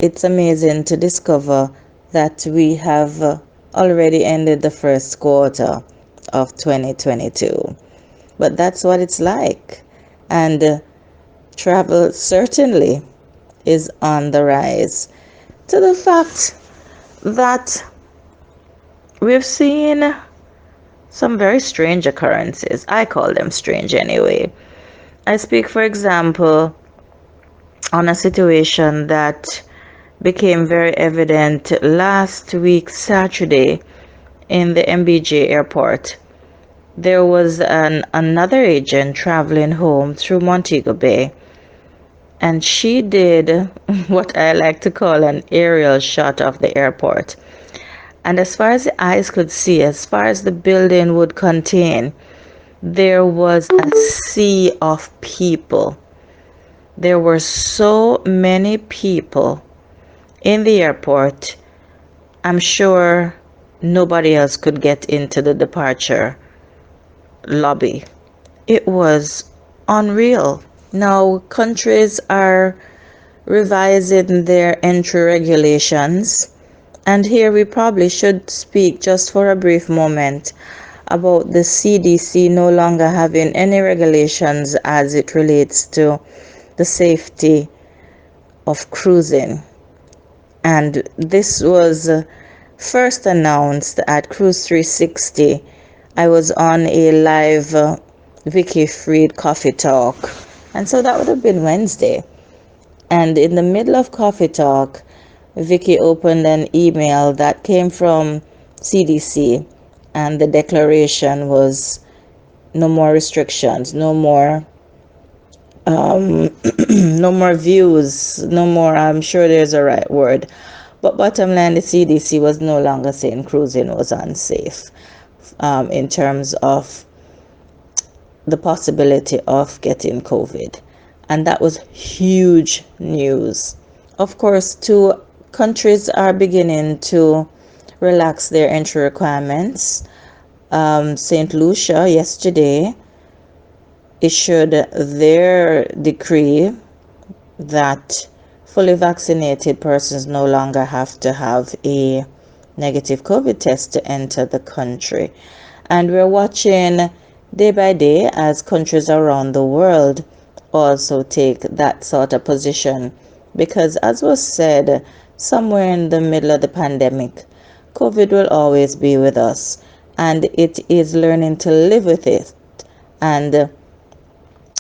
It's amazing to discover that we have already ended the first quarter of 2022. But that's what it's like. And travel certainly is on the rise, to the fact that we've seen some very strange occurrences. I call them strange anyway. I speak, for example, on a situation that became very evident last week, Saturday, in the MBJ airport. There was another agent traveling home through Montego Bay, and she did what I like to call an aerial shot of the airport. And as far as the eyes could see, as far as the building would contain, there was a sea of people. There were so many people in the airport. I'm sure nobody else could get into the departure lobby. It was unreal. Now, countries are revising their entry regulations, and here we probably should speak just for a brief moment about the CDC no longer having any regulations as it relates to the safety of cruising. And this was first announced at Cruise 360. I was on a live Vicky Freed coffee talk, and so that would have been Wednesday. And in the middle of coffee talk, Vicky opened an email that came from CDC, and the declaration was no more restrictions, no more no more views, no more, I'm sure there's a right word. But bottom line, the CDC was no longer saying cruising was unsafe in terms of the possibility of getting COVID. And that was huge news. Of course, two countries are beginning to relax their entry requirements. St. Lucia yesterday issued their decree that fully vaccinated persons no longer have to have a negative COVID test to enter the country. And we're watching day by day as countries around the world also take that sort of position. Because, as was said, somewhere in the middle of the pandemic, COVID will always be with us, and it is learning to live with it and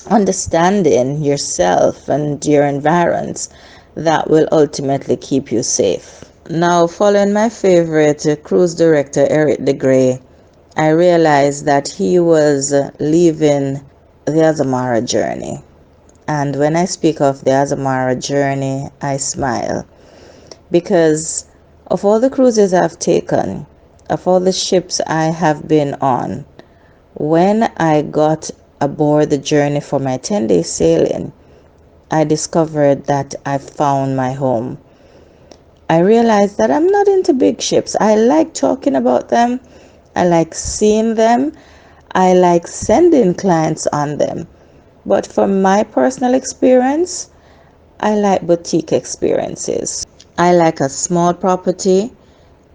understanding yourself and your environs that will ultimately keep you safe. Now, following my favorite cruise director, Eric DeGray, I realized that he was leaving the Azamara journey. And when I speak of the Azamara journey, I smile because of all the cruises I've taken, of all the ships I have been on, when I got aboard the journey for my 10-day sailing, I discovered that I found my home. I realized that I'm not into big ships. I like talking about them. I like seeing them. I like sending clients on them. But from my personal experience, I like boutique experiences. I like a small property.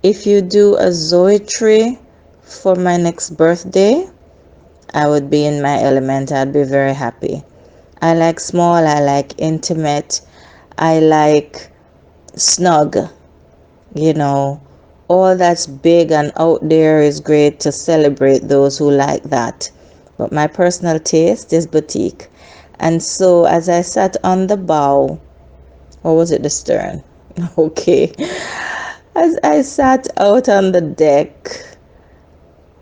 If you do a Zoe tree for my next birthday, I would be in my element. I'd be very happy. I like small. I like intimate. I like snug. You know, all that's big and out there is great to celebrate those who like that. But my personal taste is boutique. And so as I sat on the bow, or was it the stern? Okay. As I sat out on the deck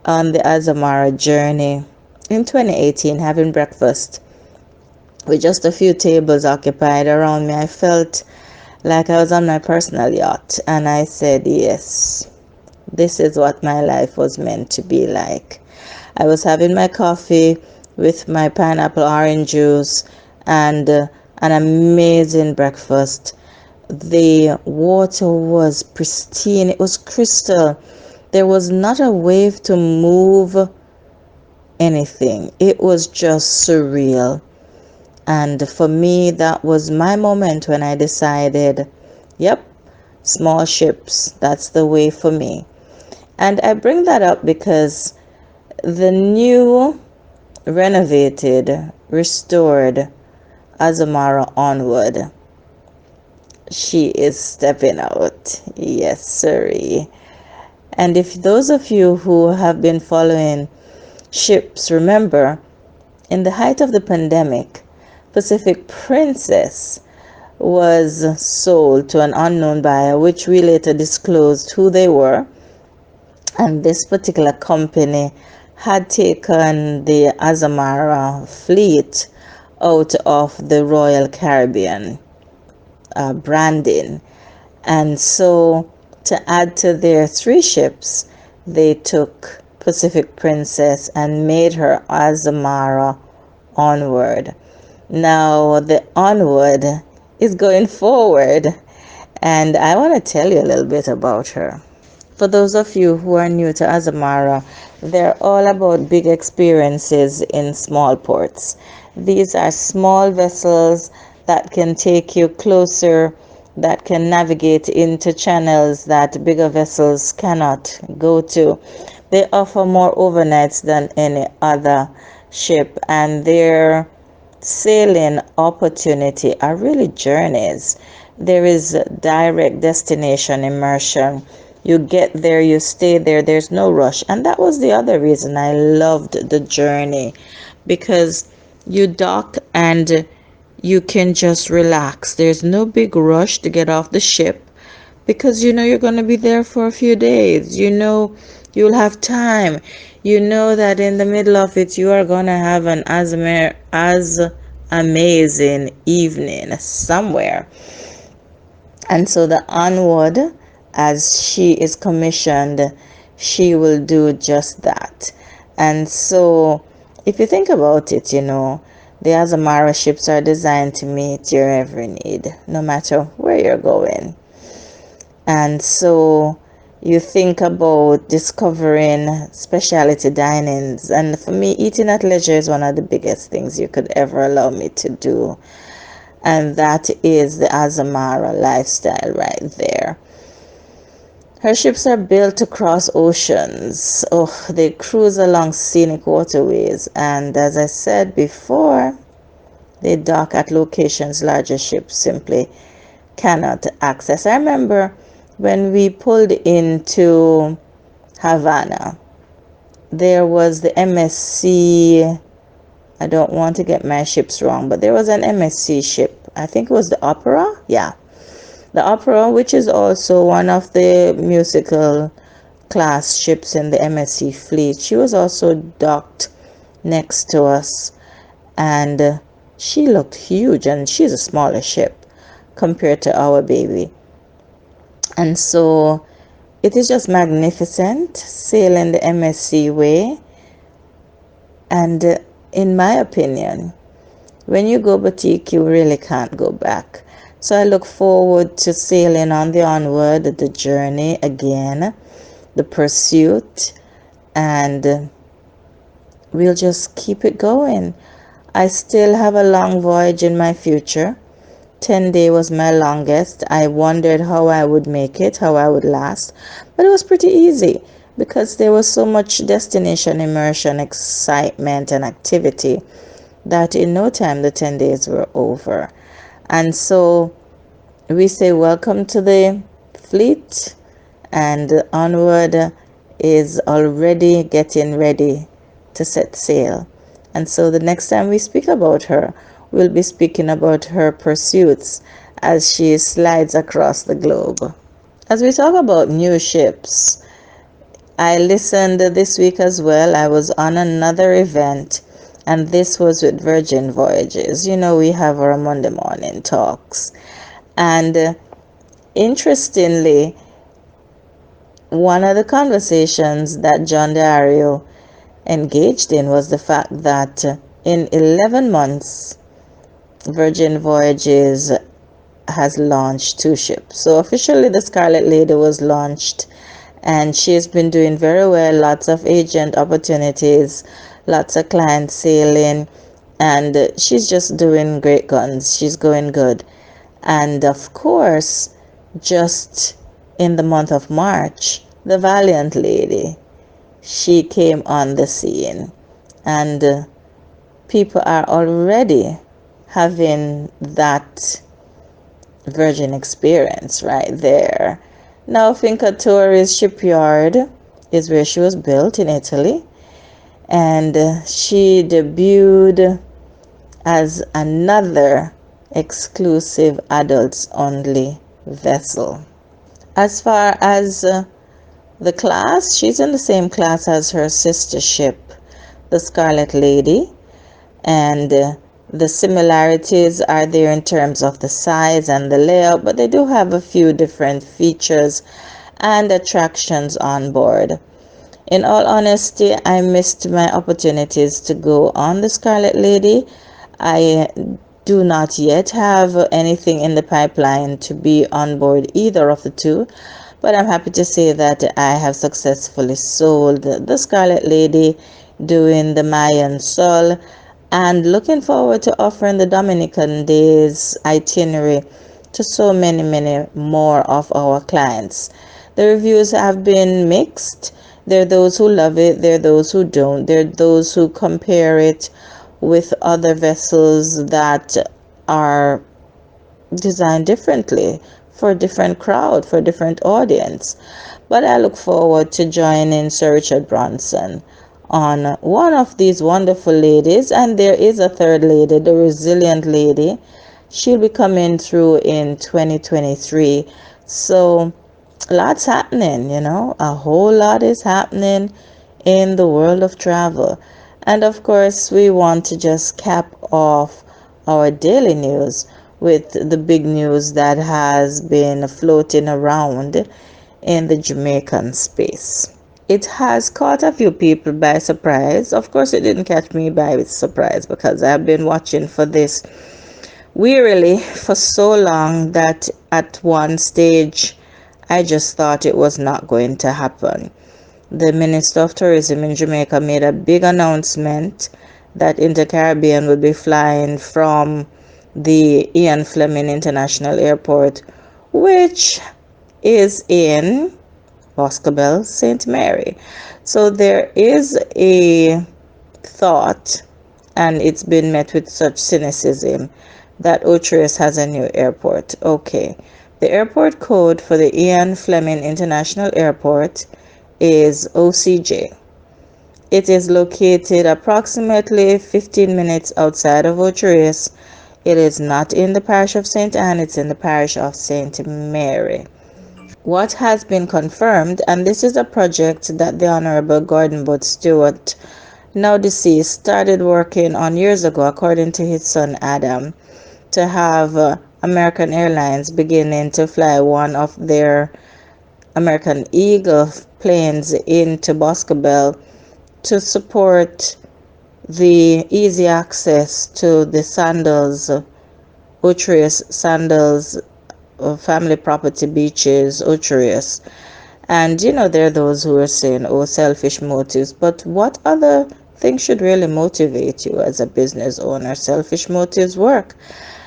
on the Azamara journey in 2018, having breakfast with just a few tables occupied around me, I felt like I was on my personal yacht. And I said, yes, this is what my life was meant to be like. I was having my coffee with my pineapple orange juice and an amazing breakfast. The water was pristine. It was crystal. There was not a wave to move anything. It was just surreal. And for me, that was my moment when I decided Yep, small ships. That's the way for me. And I bring that up because the new, renovated, restored Azamara Onward, she is stepping out. Yes, sirree. And if those of you who have been following ships remember, in the height of the pandemic, Pacific Princess was sold to an unknown buyer, which we later disclosed who they were. And this particular company had taken the Azamara fleet out of the Royal Caribbean branding. And so, to add to their 3 ships, they took Pacific Princess and made her Azamara Onward. Now, the Onward is going forward, and I want to tell you a little bit about her. For those of you who are new to Azamara, they're all about big experiences in small ports. These are small vessels that can take you closer, that can navigate into channels that bigger vessels cannot go to. They offer more overnights than any other ship, and their sailing opportunity are really journeys. There is direct destination immersion. You get there, you stay there, there's no rush. And that was the other reason I loved the journey, because you dock and you can just relax. There's no big rush to get off the ship, because you know you're going to be there for a few days. You know you'll have time. You know that in the middle of it you are going to have an as amazing evening somewhere. And so the Onward, as she is commissioned, she will do just that. And so if you think about it, you know, the Azamara ships are designed to meet your every need, no matter where you're going. And so you think about discovering specialty dinings. And for me, eating at leisure is one of the biggest things you could ever allow me to do. And that is the Azamara lifestyle right there. Her ships are built to cross oceans. Oh, they cruise along scenic waterways. And as I said before, they dock at locations larger ships simply cannot access. I remember when we pulled into Havana, there was the MSC. I don't want to get my ships wrong, but there was an MSC ship. I think it was the Opera. Yeah, the Opera, which is also one of the musical class ships in the MSC fleet. She was also docked next to us, and she looked huge, and she's a smaller ship compared to our baby. And so it is just magnificent sailing the MSC way. And in my opinion, when you go boutique, you really can't go back. So I look forward to sailing on the Onward, the journey again, the pursuit, and we'll just keep it going. I still have a long voyage in my future. 10-day was my longest. I wondered how I would make it, how I would last, but it was pretty easy because there was so much destination immersion, excitement, and activity that in no time the 10 days were over. And so we say welcome to the fleet, and Onward is already getting ready to set sail. And so the next time we speak about her, we'll be speaking about her pursuits as she slides across the globe. As we talk about new ships, I listened this week as well. I was on another event, and this was with Virgin Voyages. You know, we have our Monday morning talks. And interestingly, one of the conversations that John Dario engaged in was the fact that in 11 months, Virgin Voyages has launched 2 ships. So officially the Scarlet Lady was launched, and she's been doing very well. Lots of agent opportunities, lots of client sailing, and she's just doing great guns. She's going good. And of course, just in the month of March, the Valiant Lady, she came on the scene, and people are already having that virgin experience right there. Now, Fincatori's shipyard is where she was built in Italy, and she debuted as another exclusive adults only vessel. As far as the class, she's in the same class as her sister ship, the Scarlet Lady, and the similarities are there in terms of the size and the layout, but they do have a few different features and attractions on board. In all honesty, I missed my opportunities to go on the Scarlet Lady. I do not yet have anything in the pipeline to be on board either of the two, but I'm happy to say that I have successfully sold the Scarlet Lady, doing the Mayan Sol, and looking forward to offering the Dominican Days itinerary to so many more of our clients. The reviews have been mixed. There are those who love it, there are those who don't, there are those who compare it with other vessels that are designed differently for a different crowd, for a different audience. But I look forward to joining Sir Richard Branson on one of these wonderful ladies, and there is a third lady, the Resilient Lady. She'll be coming through in 2023. So lots happening, a whole lot is happening in the world of travel. And of course, we want to just cap off our daily news with the big news that has been floating around in the Jamaican space. It has caught a few people by surprise. Of course, it didn't catch me by surprise because I've been watching for this wearily for so long that at one stage I just thought it was not going to happen. The Minister of Tourism in Jamaica made a big announcement that Inter-Caribbean would be flying from the Ian Fleming International Airport, which is in Boscobel, St. Mary. So there is a thought, and it's been met with such cynicism, that Ocho has a new airport. Okay. The airport code for the Ian Fleming International Airport is OCJ. It is located approximately 15 minutes outside of Ocho. It is not in the parish of St. Anne, it's in the parish of St. Mary. What has been confirmed, and this is a project that the Honorable Gordon Bott Stewart, now deceased, started working on years ago, according to his son Adam, to have American Airlines beginning to fly one of their American Eagle planes into Boscobel to support the easy access to the Sandals, Ocho Sandals, family property beaches, Ocho. And there are those who are saying, oh, selfish motives. But what other things should really motivate you as a business owner? Selfish motives work.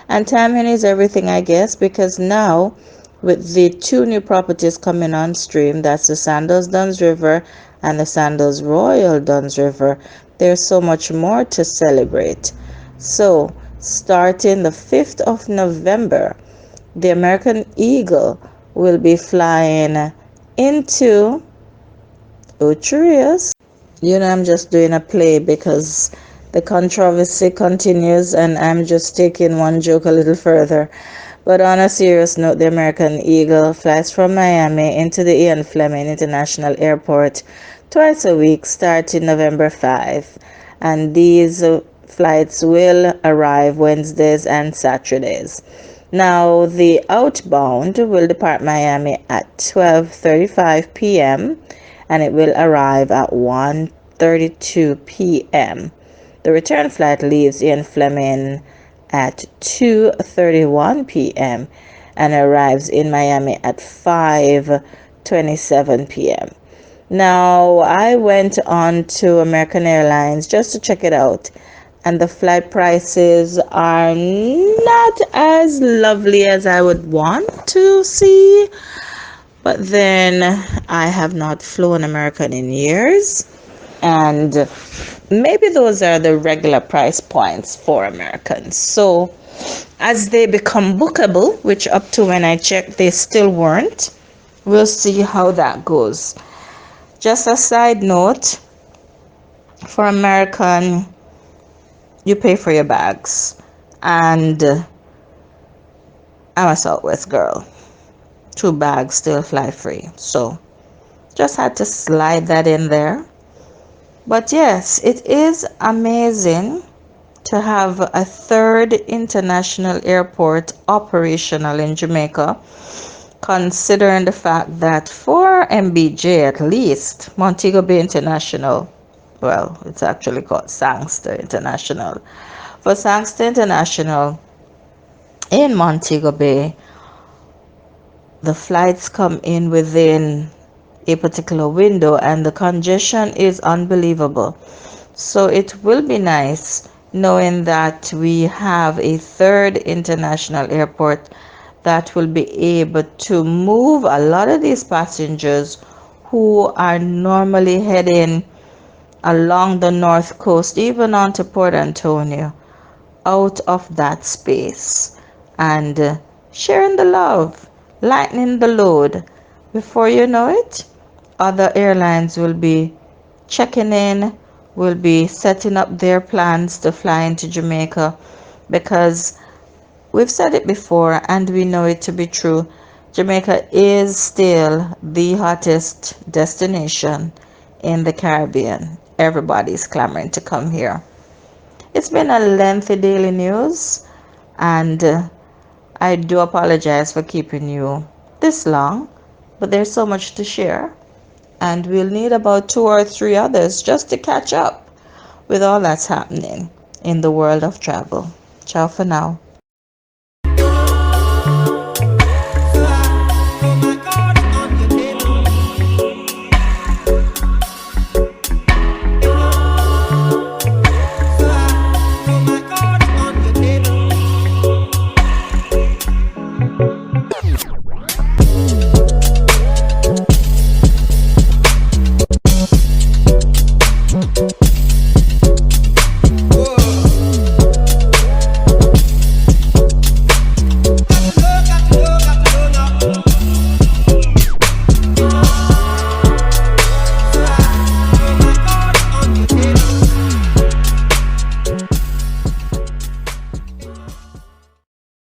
And timing is everything, I guess, because now with the two new properties coming on stream, that's the Sandals Duns River and the Sandals Royal Duns River, there's so much more to celebrate. So starting the 5th of November, the American Eagle will be flying into Ocho. I'm just doing a play because the controversy continues and I'm just taking one joke a little further. But on a serious note, the American Eagle flies from Miami into the Ian Fleming International Airport twice a week starting November 5. And these flights will arrive Wednesdays and Saturdays. Now, the outbound will depart Miami at 12:35 p.m. and it will arrive at 1:32 p.m. The return flight leaves Ian Fleming at 2:31 p.m. and arrives in Miami at 5:27 p.m. Now, I went on to American Airlines just to check it out, and the flight prices are not as lovely as I would want to see. But then I have not flown American in years, and maybe those are the regular price points for Americans. So as they become bookable, which up to when I checked they still weren't, we'll see how that goes. Just a side note, for American, you pay for your bags, and I'm a Southwest girl. 2 bags still fly free, so just had to slide that in there. But yes, it is amazing to have a third international airport operational in Jamaica, considering the fact that for MBJ at least, Montego Bay International, well, it's actually called Sangster International. For Sangster International in Montego Bay, the flights come in within a particular window and the congestion is unbelievable. So it will be nice knowing that we have a third international airport that will be able to move a lot of these passengers who are normally heading along the north coast, even onto Port Antonio, out of that space and sharing the love, lightening the load. Before you know it, other airlines will be checking in, will be setting up their plans to fly into Jamaica, because we've said it before and we know it to be true. Jamaica is still the hottest destination in the Caribbean. Everybody's clamoring to come here. It's been a lengthy daily news, and I do apologize for keeping you this long, but there's so much to share, and we'll need about 2 or 3 others just to catch up with all that's happening in the world of travel. Ciao for now.